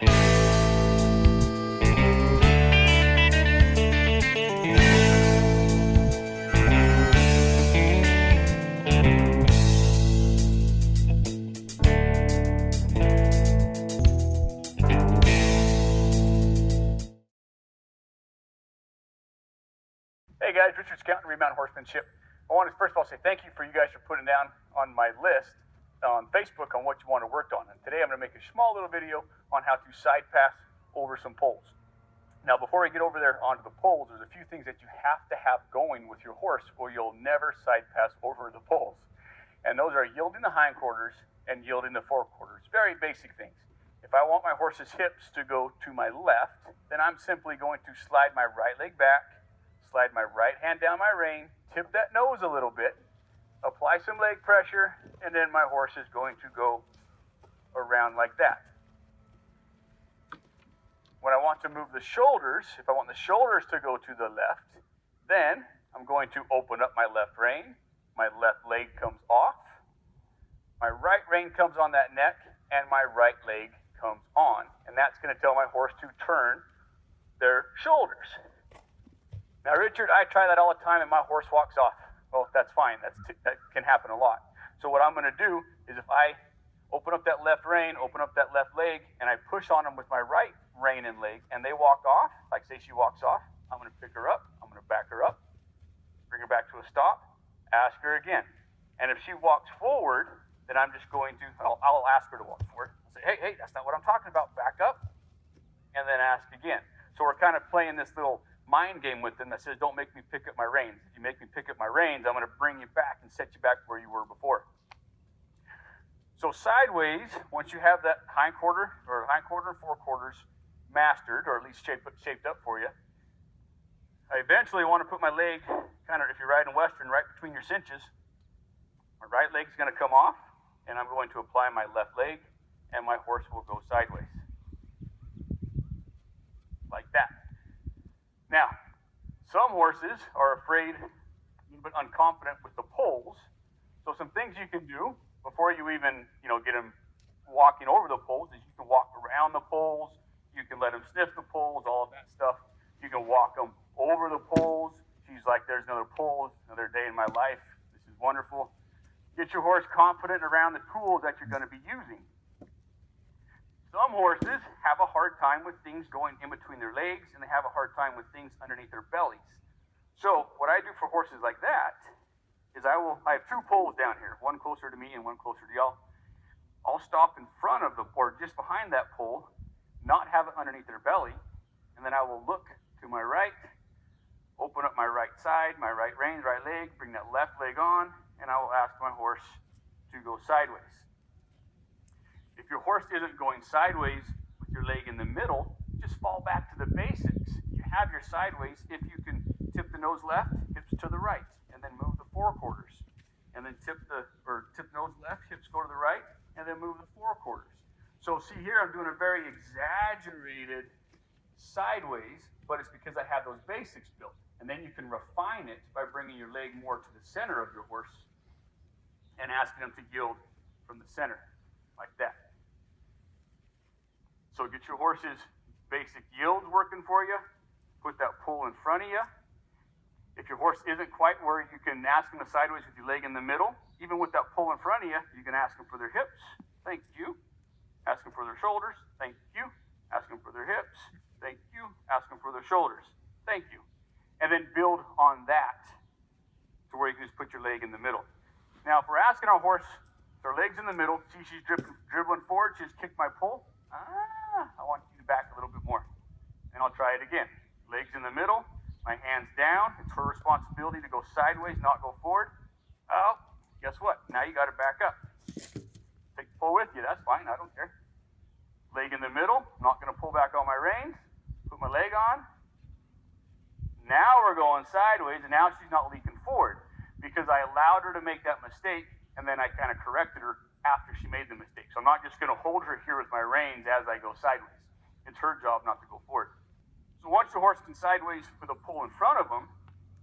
Hey guys, Richard Scout and Remount Horsemanship. I want to first of all say thank you for you guys for putting down on my list on Facebook on what you want to work on. And today I'm going to make a small little video on how to side pass over some poles. Now before we get over there onto the poles, there's a few things that you have to have going with your horse or you'll never side pass over the poles. And those are yielding the hindquarters and yielding the forequarters. Very basic things. If I want my horse's hips to go to my left, then I'm simply going to slide my right leg back, slide my right hand down my rein, tip that nose a little bit, apply some leg pressure, and then my horse is going to go around like that. When I want to move the shoulders, if I want the shoulders to go to the left, then I'm going to open up my left rein, my left leg comes off, my right rein comes on that neck, and my right leg comes on. And that's going to tell my horse to turn their shoulders. Now, Richard, I try that all the time and my horse walks off. Well, that's fine. That can happen a lot. So what I'm going to do is if I open up that left rein, open up that left leg, and I push on them with my right rein and leg, and they walk off, like say she walks off, I'm going to pick her up, I'm going to back her up, bring her back to a stop, ask her again. And if she walks forward, then I'm just going to, I'll ask her to walk forward. I'll say, hey, that's not what I'm talking about, back up, and then ask again. So we're kind of playing this little mind game with them that says, don't make me pick up my reins. If you make me pick up my reins, I'm going to bring you back and set you back where you were before. So sideways, once you have that hindquarter and forequarters mastered, or at least shaped up for you, I eventually want to put my leg, kind of, if you're riding Western, right between your cinches. My right leg is going to come off, and I'm going to apply my left leg, and my horse will go sideways. Like that. Now, some horses are afraid, a little bit unconfident with the poles. So some things you can do before you even, get them walking over the poles is you can walk around the poles. You can let them sniff the poles, all of that stuff. You can walk them over the poles. She's like, there's another pole, another day in my life. This is wonderful. Get your horse confident around the tools that you're going to be using. Some horses have a hard time with things going in between their legs, and they have a hard time with things underneath their bellies. So what I do for horses like that is I have two poles down here, one closer to me and one closer to y'all. I'll stop in front of or just behind that pole, not have it underneath their belly, and then I will look to my right, open up my right side, my right rein, right leg, bring that left leg on, and I will ask my horse to go sideways. If your horse isn't going sideways with your leg in the middle, just fall back to the basics. You have your sideways if you can tip the nose left, hips to the right, and then move the forequarters. And then tip nose left, hips go to the right, and then move the forequarters. So see here, I'm doing a very exaggerated sideways, but it's because I have those basics built. And then you can refine it by bringing your leg more to the center of your horse and asking them to yield from the center, like that. So get your horse's basic yields working for you. Put that pull in front of you. If your horse isn't quite where you can ask them to sideways with your leg in the middle, even with that pull in front of you, you can ask them for their hips. Thank you. Ask them for their shoulders. Thank you. Ask them for their hips. Thank you. Ask them for their shoulders. Thank you. And then build on that to where you can just put your leg in the middle. Now, if we're asking our horse, their legs in the middle, see she's dribbling forward, she just kicked my pull. I want you to back a little bit more. And I'll try it again. Legs in the middle, my hands down. It's her responsibility to go sideways, not go forward. Oh, guess what? Now you got to back up. Take the pull with you, that's fine, I don't care. Leg in the middle, I'm not going to pull back on my reins. Put my leg on. Now we're going sideways, and now she's not leaking forward because I allowed her to make that mistake, and then I kind of corrected her after she made the mistake. So I'm not just going to hold her here with my reins as I go sideways. It's her job not to go forward. So once the horse can sideways with a pull in front of him,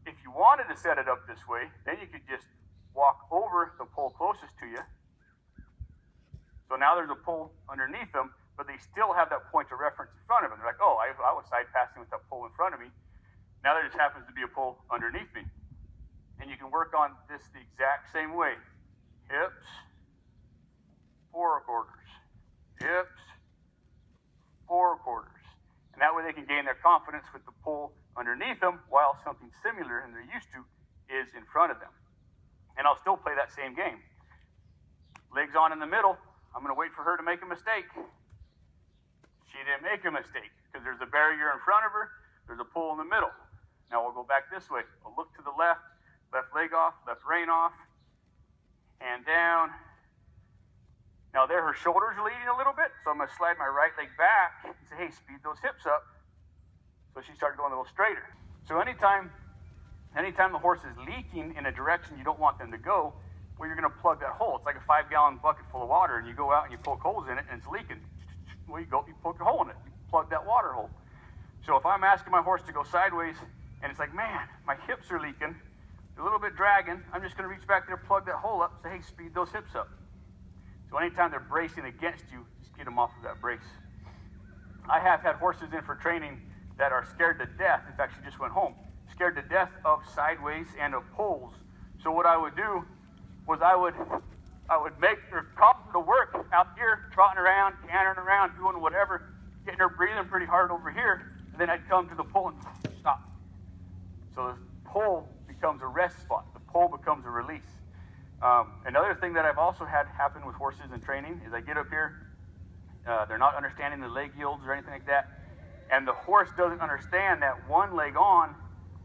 if you wanted to set it up this way, then you could just walk over the pole closest to you. So now there's a pole underneath them, but they still have that point of reference in front of them. They're like, oh, I was side passing with that pole in front of me. Now there just happens to be a pole underneath me. And you can work on this the exact same way. Hips, forequarters, hips, forequarters. And that way they can gain their confidence with the pole underneath them while something similar and they're used to is in front of them. And I'll still play that same game. Legs on in the middle. I'm going to wait for her to make a mistake. She didn't make a mistake because there's a barrier in front of her. There's a pole in the middle. Now we'll go back this way. I'll look to the left, left leg off, left rein off, hand down. Now there, her shoulders are leading a little bit, so I'm going to slide my right leg back and say, hey, speed those hips up. So she started going a little straighter. So anytime the horse is leaking in a direction you don't want them to go, well, you're going to plug that hole. It's like a 5-gallon bucket full of water, and you go out and you poke holes in it, and it's leaking. Well, you poke a hole in it. You plug that water hole. So if I'm asking my horse to go sideways, and it's like, man, my hips are leaking, a little bit dragging, I'm just going to reach back there, plug that hole up, say, hey, speed those hips up. So anytime they're bracing against you, just get them off of that brace. I have had horses in for training that are scared to death. In fact, she just went home. Scared to death of sideways and of poles. So what I would do was I would make her cause her to work out here, trotting around, cantering around, doing whatever, getting her breathing pretty hard over here, and then I'd come to the pole and stop. So the pole becomes a rest spot. The pole becomes a release. Another thing that I've also had happen with horses in training is I get up here, they're not understanding the leg yields or anything like that, and the horse doesn't understand that one leg on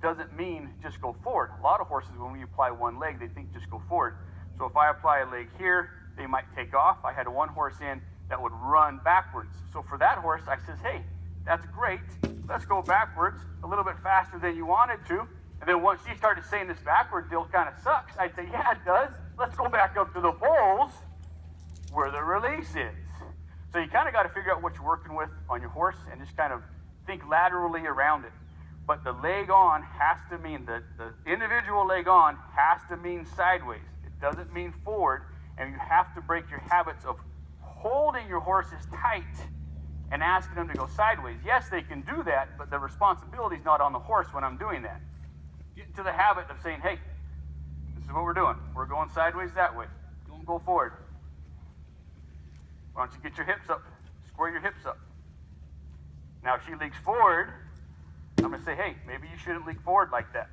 doesn't mean just go forward. A lot of horses, when we apply one leg, they think just go forward. So if I apply a leg here, they might take off. I had one horse in that would run backwards. So for that horse, I says, hey, that's great. Let's go backwards a little bit faster than you wanted to. And then once she started saying this backward deal kind of sucks, I'd say, yeah, it does. Let's go back up to the poles where the release is. So you kind of got to figure out what you're working with on your horse and just kind of think laterally around it. But the leg on has to mean, the individual leg on has to mean sideways. It doesn't mean forward. And you have to break your habits of holding your horses tight and asking them to go sideways. Yes, they can do that, but the responsibility is not on the horse when I'm doing that. Get into the habit of saying, hey, this is what we're doing. We're going sideways that way. Don't go forward. Why don't you get your hips up? Square your hips up. Now, if she leaks forward, I'm going to say, hey, maybe you shouldn't leak forward like that.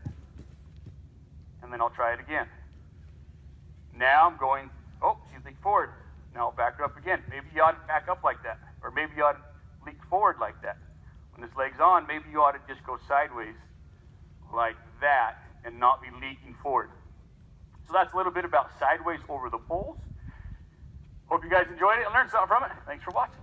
And then I'll try it again. Now I'm going, oh, she's leaked forward. Now I'll back her up again. Maybe you ought to back up like that. Or maybe you ought to leak forward like that. When this leg's on, maybe you ought to just go sideways like that and not be leaking forward. So that's a little bit about sideways over the poles. Hope you guys enjoyed it and learned something from it. Thanks for watching.